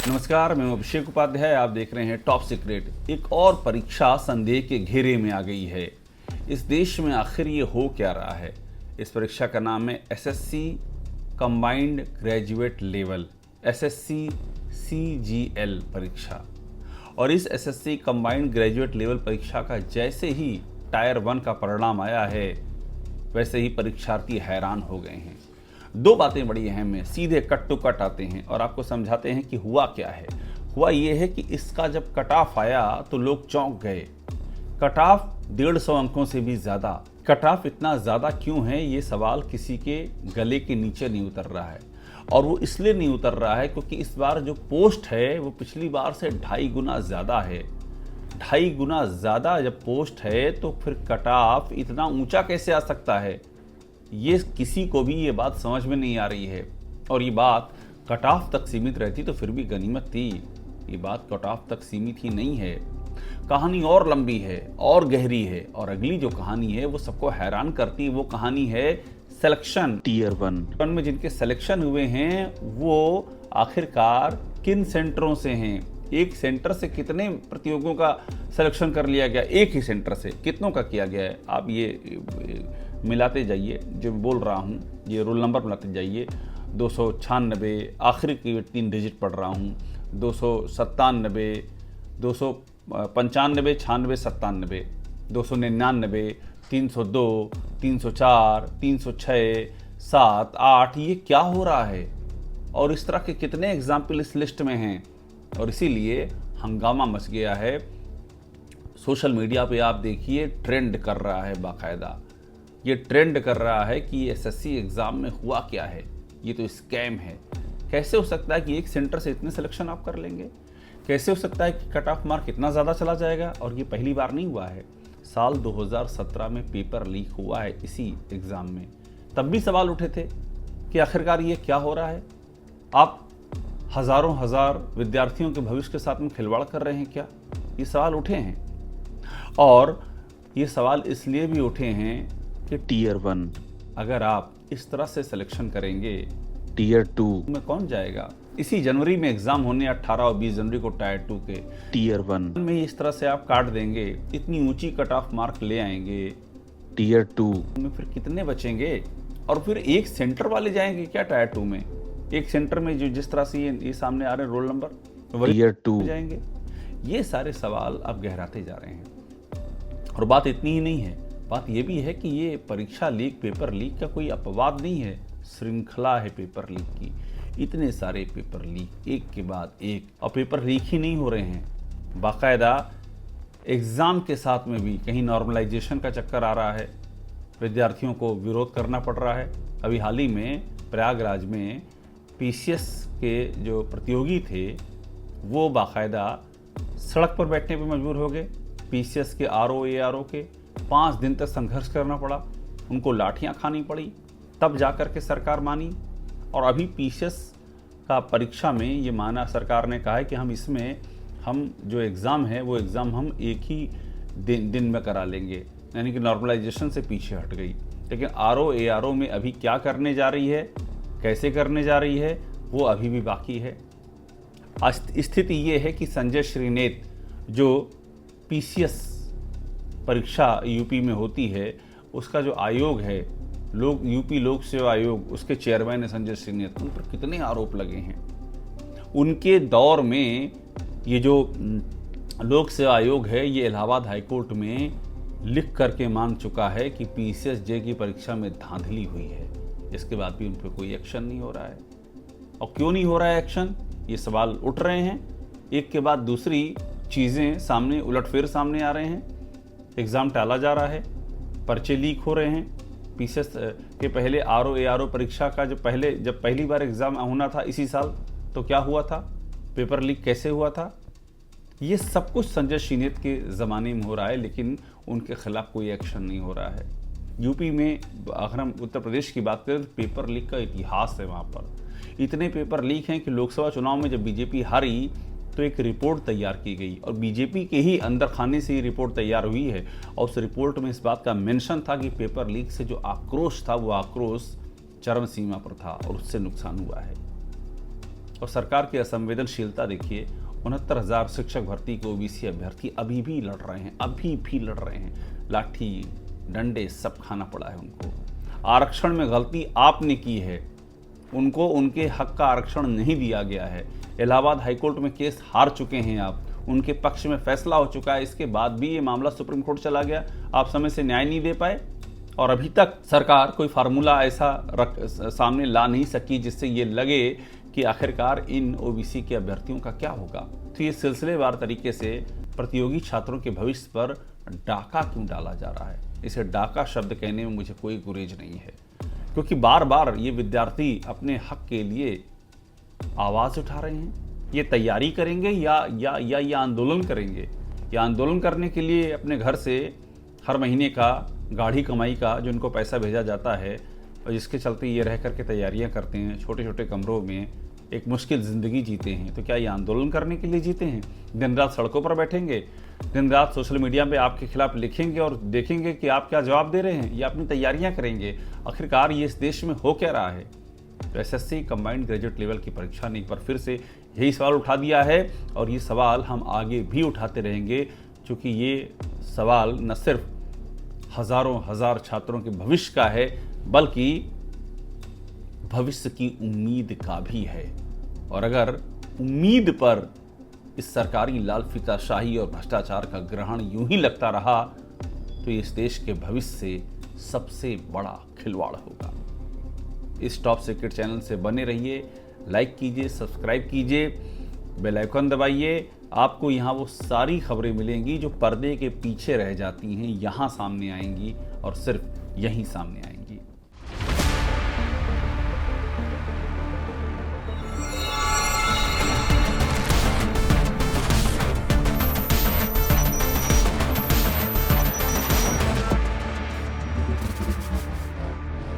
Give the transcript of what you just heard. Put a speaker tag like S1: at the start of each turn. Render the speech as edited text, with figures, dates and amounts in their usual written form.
S1: नमस्कार, मैं अभिषेक उपाध्याय। आप देख रहे हैं टॉप सीक्रेट। एक और परीक्षा संदेह के घेरे में आ गई है। इस देश में आखिर ये हो क्या रहा है? इस परीक्षा का नाम है SSC combined graduate level, SSC CGL परीक्षा। और इस एसएससी कंबाइंड ग्रेजुएट लेवल परीक्षा का जैसे ही टायर 1 का परिणाम आया है, वैसे ही परीक्षार्थी हैरान हो गए हैं। दो बातें बड़ी अहम हैं, सीधे कट टू कट आते हैं और आपको समझाते हैं कि हुआ क्या है। हुआ ये है कि इसका जब कट ऑफ आया तो लोग चौंक गए। कट ऑफ 150 अंकों से भी ज़्यादा। कट ऑफ इतना ज़्यादा क्यों है, ये सवाल किसी के गले के नीचे नहीं उतर रहा है। और वो इसलिए नहीं उतर रहा है क्योंकि इस बार जो पोस्ट है वो पिछली बार से 2.5 गुना ज़्यादा है। 2.5 गुना ज़्यादा जब पोस्ट है तो फिर कट ऑफ इतना ऊंचा कैसे आ सकता है? ये किसी को भी ये बात समझ में नहीं आ रही है। और ये बात कट ऑफ तक सीमित रहती तो फिर भी गनीमत थी। ये बात कट ऑफ तक सीमित ही नहीं है। कहानी और लंबी है और गहरी है। और अगली जो कहानी है वो सबको हैरान करती है। वो कहानी है सिलेक्शन टीयर 1 में जिनके सिलेक्शन हुए हैं वो आखिरकार किन सेंटरों से हैं। एक सेंटर से कितने प्रतियोगियों का सिलेक्शन कर लिया गया, एक ही सेंटर से कितनों का किया गया है। आप ये मिलाते जाइए, जो बोल रहा हूँ ये रोल नंबर मिलाते जाइए। 296, आखिरी की 3 डिजिट पढ़ रहा हूँ, 297, 295, 96, 97, 299, 302, 304, 306, 7, 8। ये क्या हो रहा है? और इस तरह के कितने एग्जाम्पल इस लिस्ट में हैं। और इसीलिए हंगामा मच गया है। सोशल मीडिया पे आप देखिए, ट्रेंड कर रहा है बाकायदा। ये ट्रेंड कर रहा है कि एसएससी एग्ज़ाम में हुआ क्या है, ये तो स्कैम है। कैसे हो सकता है कि एक सेंटर से इतने सिलेक्शन आप कर लेंगे? कैसे हो सकता है कि कट ऑफ मार्क इतना ज़्यादा चला जाएगा? और ये पहली बार नहीं हुआ है। साल 2017 में पेपर लीक हुआ है इसी एग्ज़ाम में। तब भी सवाल उठे थे कि आखिरकार ये क्या हो रहा है। आप हज़ारों हजार विद्यार्थियों के भविष्य के साथ में खिलवाड़ कर रहे हैं क्या? ये सवाल उठे हैं। और ये सवाल इसलिए भी उठे हैं कि टीयर 1 अगर आप इस तरह से सिलेक्शन करेंगे, टीयर 2 में कौन जाएगा? इसी जनवरी में एग्जाम होने 18 और 20 जनवरी को टायर 2 के। टीयर 1 में इस तरह से आप काट देंगे, इतनी ऊंची कट ऑफ मार्क ले आएंगे, टीयर 2 में फिर कितने बचेंगे? और फिर एक सेंटर वाले जाएंगे क्या टायर 2 में? एक सेंटर में जो जिस तरह से ये सामने आ रहे हैं रोल नंबर, टीयर 2 जाएंगे। ये सारे सवाल अब गहराते जा रहे हैं। और बात इतनी ही नहीं है, बात ये भी है कि ये परीक्षा लीक, पेपर लीक का कोई अपवाद नहीं है, श्रृंखला है पेपर लीक की। इतने सारे पेपर लीक एक के बाद एक। और पेपर लीक ही नहीं हो रहे हैं, बाकायदा एग्ज़ाम के साथ में भी कहीं नॉर्मलाइजेशन का चक्कर आ रहा है। विद्यार्थियों को विरोध करना पड़ रहा है। अभी हाल ही में प्रयागराज में पीसीएस के जो प्रतियोगी थे वो बाकायदा सड़क पर बैठने पर मजबूर हो गए। पीसीएस के आरओ एआरओ के 5 दिन तक संघर्ष करना पड़ा, उनको लाठियां खानी पड़ी, तब जाकर के सरकार मानी। और अभी पीसीएस का परीक्षा में ये माना, सरकार ने कहा है कि हम जो एग्ज़ाम है वो एग्ज़ाम हम एक ही दिन में करा लेंगे, यानी कि नॉर्मलाइजेशन से पीछे हट गई। लेकिन आरओ एआरओ में अभी क्या करने जा रही है, कैसे करने जा रही है, वो अभी भी बाकी है। स्थिति ये है कि संजय श्रीनेत जो पीसीएस परीक्षा यूपी में होती है, उसका जो आयोग है, यूपी लोक सेवा आयोग, उसके चेयरमैन है संजय श्रीनेत। उन पर कितने आरोप लगे हैं। उनके दौर में ये जो लोक सेवा आयोग है, ये इलाहाबाद हाईकोर्ट में लिख करके मान चुका है कि पीसीएस जे की परीक्षा में धांधली हुई है। इसके बाद भी उन पर कोई एक्शन नहीं हो रहा है। और क्यों नहीं हो रहा है एक्शन, ये सवाल उठ रहे हैं। एक के बाद दूसरी चीज़ें सामने, उलटफेर सामने आ रहे हैं। एग्ज़ाम टाला जा रहा है, पर्चे लीक हो रहे हैं। पीसीएस के पहले आरओ एआरओ परीक्षा का जब पहली बार एग्ज़ाम होना था इसी साल, तो क्या हुआ था, पेपर लीक कैसे हुआ था। ये सब कुछ संजय श्रीनेत के ज़माने में हो रहा है, लेकिन उनके खिलाफ कोई एक्शन नहीं हो रहा है। यूपी में, अगर हम उत्तर प्रदेश की बात करें तो पेपर लीक का इतिहास है। वहाँ पर इतने पेपर लीक हैं कि लोकसभा चुनाव में जब बीजेपी हारी तो एक रिपोर्ट तैयार की गई और बीजेपी के ही अंदर खाने से ये रिपोर्ट तैयार हुई है। और उस रिपोर्ट में इस बात का मेंशन था कि पेपर लीक से जो आक्रोश था वो आक्रोश चरम सीमा पर था और उससे नुकसान हुआ है। और सरकार की असंवेदनशीलता देखिए। 69,000 शिक्षक भर्ती के ओबीसी अभ्यर्थी अभी भी लड़ रहे हैं। लाठी डंडे सब खाना पड़ा है उनको। आरक्षण में गलती आपने की है, उनको उनके हक का आरक्षण नहीं दिया गया है। इलाहाबाद हाईकोर्ट में केस हार चुके हैं आप, उनके पक्ष में फैसला हो चुका है, इसके बाद भी ये मामला सुप्रीम कोर्ट चला गया, आप समय से न्याय नहीं दे पाए और अभी तक सरकार कोई फार्मूला ऐसा सामने ला नहीं सकी जिससे ये लगे कि आखिरकार इन ओबीसी के अभ्यर्थियों का क्या होगा। तो ये सिलसिलेवार तरीके से प्रतियोगी छात्रों के भविष्य पर डाका क्यों डाला जा रहा है? इसे डाका शब्द कहने में मुझे कोई गुरेज नहीं है, क्योंकि बार बार ये विद्यार्थी अपने हक के लिए आवाज़ उठा रहे हैं। ये तैयारी करेंगे या आंदोलन करेंगे। या आंदोलन करने के लिए अपने घर से हर महीने का गाढ़ी कमाई का जो उनको पैसा भेजा जाता है और जिसके चलते ये रह करके तैयारियां करते हैं, छोटे छोटे कमरों में एक मुश्किल ज़िंदगी जीते हैं, तो क्या ये आंदोलन करने के लिए जीते हैं? दिन रात सड़कों पर बैठेंगे, दिन रात सोशल मीडिया पे आपके खिलाफ लिखेंगे और देखेंगे कि आप क्या जवाब दे रहे हैं, या अपनी तैयारियां करेंगे? आखिरकार ये इस देश में हो क्या रहा है? तो एसएससी कंबाइंड ग्रेजुएट लेवल की परीक्षा ने एक बार फिर से यही सवाल उठा दिया है और ये सवाल हम आगे भी उठाते रहेंगे, क्योंकि ये सवाल न सिर्फ हज़ारों हज़ार छात्रों के भविष्य का है बल्कि भविष्य की उम्मीद का भी है। और अगर उम्मीद पर इस सरकारी लाल फीताशाही और भ्रष्टाचार का ग्रहण यूं ही लगता रहा तो इस देश के भविष्य से सबसे बड़ा खिलवाड़ होगा। इस टॉप सीक्रेट चैनल से बने रहिए, लाइक कीजिए, सब्सक्राइब कीजिए, बेल आइकन दबाइए। आपको यहाँ वो सारी खबरें मिलेंगी जो पर्दे के पीछे रह जाती हैं, यहाँ सामने आएंगी और सिर्फ यहीं सामने आएंगी।